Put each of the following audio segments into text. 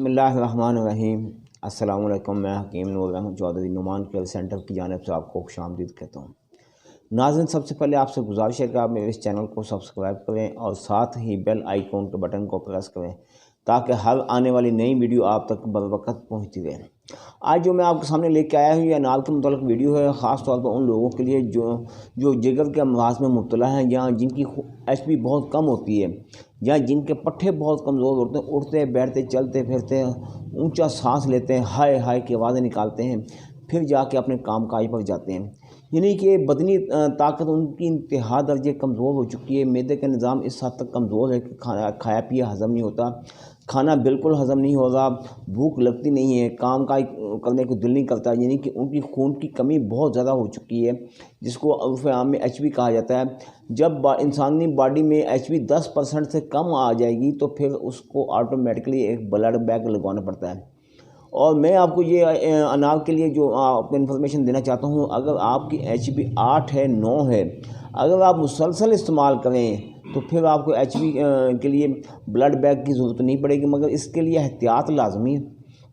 بسم اللہ الرحمن الرحیم۔ السلام علیکم، میں حکیم نور احمد چودھری نعمان کیئر سینٹر کی جانب سے آپ کو خوش آمدید کہتا ہوں۔ ناظرین، سب سے پہلے آپ سے گزارش ہے کہ آپ میرے اس چینل کو سبسکرائب کریں اور ساتھ ہی بیل آئیکن کے بٹن کو پریس کریں تاکہ ہر آنے والی نئی ویڈیو آپ تک بروقت پہنچتی رہے۔ آج جو میں آپ کے سامنے لے کے آیا ہوں یہ انار کے متعلق ویڈیو ہے، خاص طور پر ان لوگوں کے لیے جو جگر کے امراض میں مبتلا ہیں، یا جن کی ایچ پی بہت کم ہوتی ہے، یا جن کے پٹھے بہت کمزور ہوتے ہیں، اٹھتے بیٹھتے چلتے پھرتے اونچا سانس لیتے ہیں، ہائے ہائے کی آوازیں نکالتے ہیں، پھر جا کے اپنے کام کاج پر جاتے ہیں۔ یعنی کہ بدنی طاقت ان کی انتہا درجے کمزور ہو چکی ہے، معدے کا نظام اس حد تک کمزور ہے کہ کھایا پیا ہضم نہیں ہوتا، کھانا بالکل ہضم نہیں ہو رہا، بھوک لگتی نہیں ہے، کام کاج کرنے کو دل نہیں کرتا۔ یعنی کہ ان کی خون کی کمی بہت زیادہ ہو چکی ہے، جس کو عرف عام میں ایچ پی کہا جاتا ہے۔ جب انسانی باڈی میں ایچ پی 10% سے کم آ جائے گی تو پھر اس کو آٹومیٹکلی ایک بلڈ بیگ لگوانا پڑتا ہے۔ اور میں آپ کو یہ انار کے لیے جو آپ کو انفارمیشن دینا چاہتا ہوں، اگر آپ کی ایچ پی 8 ہے 9 ہے، اگر آپ مسلسل استعمال کریں تو پھر آپ کو ایچ پی کے لیے بلڈ بیگ کی ضرورت نہیں پڑے گی، مگر اس کے لیے احتیاط لازمی ہے۔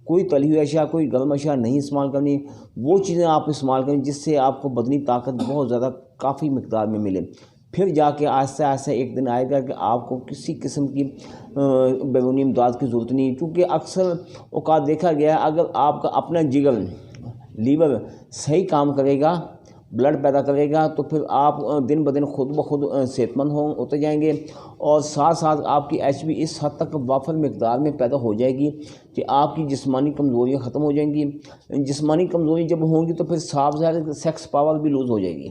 کوئی تلی ہوئی اشیاء، کوئی گرم اشیاء نہیں استعمال کرنی، وہ چیزیں آپ استعمال کریں جس سے آپ کو بدنی طاقت بہت زیادہ کافی مقدار میں ملے۔ پھر جا کے آہستہ آہستہ ایک دن آئے گا کہ آپ کو کسی قسم کی بیرونی امداد کی ضرورت نہیں، کیونکہ اکثر اوقات دیکھا گیا ہے اگر آپ کا اپنا جگر لیور صحیح کام کرے گا، بلڈ پیدا کرے گا، تو پھر آپ دن بدن خود بخود صحت مند ہوتے جائیں گے، اور ساتھ ساتھ آپ کی ایچ پی اس حد تک وافر مقدار میں پیدا ہو جائے گی کہ آپ کی جسمانی کمزوریاں ختم ہو جائیں گی۔ جسمانی کمزوری جب ہوں گی تو پھر صاف ظاہر سیکس پاور بھی لوز ہو جائے گی۔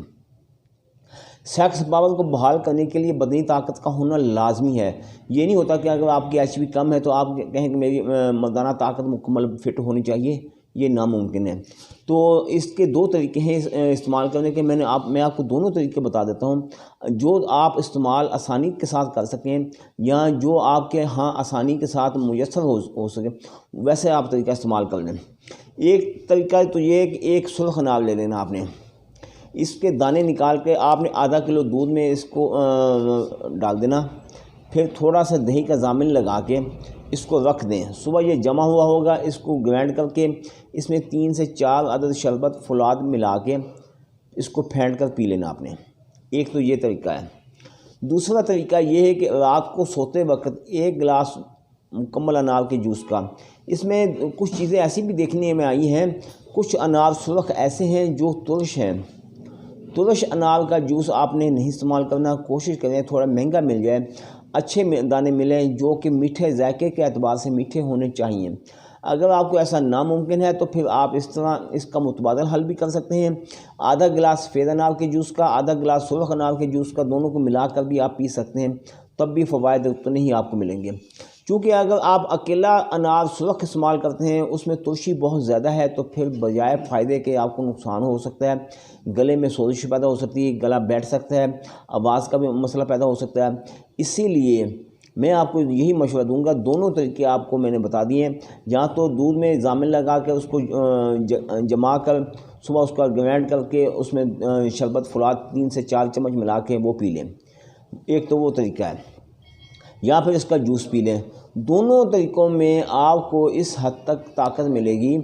سیکس پاور کو بحال کرنے کے لیے بدنی طاقت کا ہونا لازمی ہے۔ یہ نہیں ہوتا کہ اگر آپ کی ایچ پی کم ہے تو آپ کہیں کہ میری مردانہ طاقت مکمل فٹ ہونی چاہیے، یہ ناممکن ہے۔ تو اس کے دو طریقے ہیں استعمال کرنے کے، میں آپ کو دونوں طریقے بتا دیتا ہوں جو آپ استعمال آسانی کے ساتھ کر سکیں، یا جو آپ کے ہاں آسانی کے ساتھ میسر ہو سکے ویسے آپ طریقہ استعمال کر لیں۔ ایک طریقہ تو یہ ہے کہ ایک سرخ انار لے لینا، آپ نے اس کے دانے نکال کے آپ نے آدھا کلو دودھ میں اس کو ڈال دینا، پھر تھوڑا سا دہی کا ضامن لگا کے اس کو رکھ دیں۔ صبح یہ جمع ہوا ہوگا، اس کو گرائنڈ کر کے اس میں 3 سے 4 عدد شربت فوائد ملا کے اس کو پھینٹ کر پی لینا آپ نے۔ ایک تو یہ طریقہ ہے۔ دوسرا طریقہ یہ ہے کہ رات کو سوتے وقت 1 گلاس مکمل انار کے جوس کا، اس میں کچھ چیزیں ایسی بھی دیکھنے میں آئی ہیں، کچھ انار سرخ ایسے ہیں جو ترش ہیں۔ ترش انار کا جوس آپ نے نہیں استعمال کرنا، کوشش کریں تھوڑا مہنگا مل جائے، اچھے دانے ملیں جو کہ میٹھے ذائقے کے اعتبار سے میٹھے ہونے چاہیے۔ اگر آپ کو ایسا ناممکن ہے تو پھر آپ اس طرح اس کا متبادل حل بھی کر سکتے ہیں۔ آدھا گلاس سفید انار کے جوس کا، آدھا گلاس سرخ انار کے جوس کا، دونوں کو ملا کر بھی آپ پی سکتے ہیں، تب بھی فوائد اتنے ہی آپ کو ملیں گے۔ چونکہ اگر آپ اکیلا انار سرخ استعمال کرتے ہیں اس میں ترشی بہت زیادہ ہے، تو پھر بجائے فائدے کے آپ کو نقصان ہو سکتا ہے، گلے میں سوزش پیدا ہو سکتی ہے، گلا بیٹھ سکتا ہے، آواز کا بھی مسئلہ پیدا ہو سکتا ہے۔ اسی لیے میں آپ کو یہی مشورہ دوں گا، دونوں طریقے آپ کو میں نے بتا دیے ہیں، یا تو دودھ میں ضامن لگا کے اس کو جما کر صبح اس کا گرائنڈ کر کے اس میں شربت فوائد 3 سے 4 چمچ ملا کے وہ پی لیں، ایک تو وہ طریقہ ہے، یا پھر اس کا جوس پی لیں۔ دونوں طریقوں میں آپ کو اس حد تک طاقت ملے گی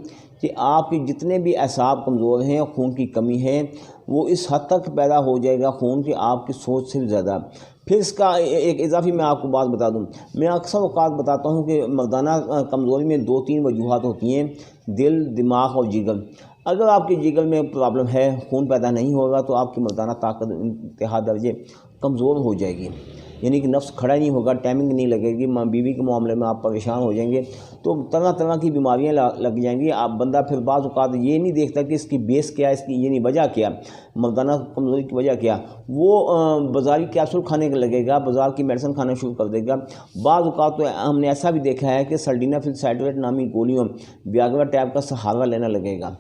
کہ آپ کے جتنے بھی اعصاب کمزور ہیں، خون کی کمی ہے، وہ اس حد تک پیدا ہو جائے گا خون کہ آپ کی سوچ سے بھی زیادہ۔ پھر اس کا ایک اضافی میں آپ کو بات بتا دوں، میں اکثر اوقات بتاتا ہوں کہ مردانہ کمزوری میں 2-3 وجوہات ہوتی ہیں، دل، دماغ اور جگر۔ اگر آپ کے جگر میں پرابلم ہے، خون پیدا نہیں ہوگا، تو آپ کی مردانہ طاقت انتہا درجے کمزور ہو جائے گی، یعنی کہ نفس کھڑا نہیں ہوگا، ٹائمنگ نہیں لگے گی، ماں بیوی کے معاملے میں آپ پریشان ہو جائیں گے، تو طرح طرح کی بیماریاں لگ جائیں گی۔ آپ بندہ پھر بعض اوقات یہ نہیں دیکھتا کہ اس کی بیس کیا ہے، اس کی یعنی وجہ کیا، مردانہ کمزوری کی وجہ کیا، وہ بازاری کیپسول کھانے کا لگے گا، بازار کی میڈیسن کھانا شروع کر دے گا۔ بعض اوقات تو ہم نے ایسا بھی دیکھا ہے کہ سلڈینافیل سائٹریٹ نامی گولیوں، ویاگرا ٹیب کا سہارا لینا لگے گا،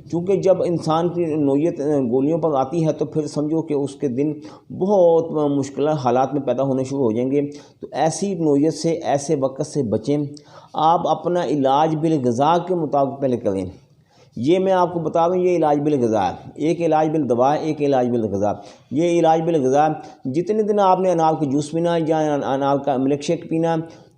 کیونکہ جب انسان کی نوعیت گولیوں پر آتی ہے تو پھر سمجھو کہ اس کے دن بہت مشکل حالات میں پیدا ہونے شروع ہو جائیں گے۔ تو ایسی نوعیت سے، ایسے وقت سے بچیں۔ آپ اپنا علاج بالغذا کے مطابق پہلے کریں۔ یہ میں آپ کو بتا دوں، یہ علاج بالغذا ہے، ایک علاج بالدوا ہے، ایک علاج بالغذا۔ یہ علاج بالغذا، جتنے دن آپ نے انار کا جوس پینا یا انار کا ملک شیک پینا،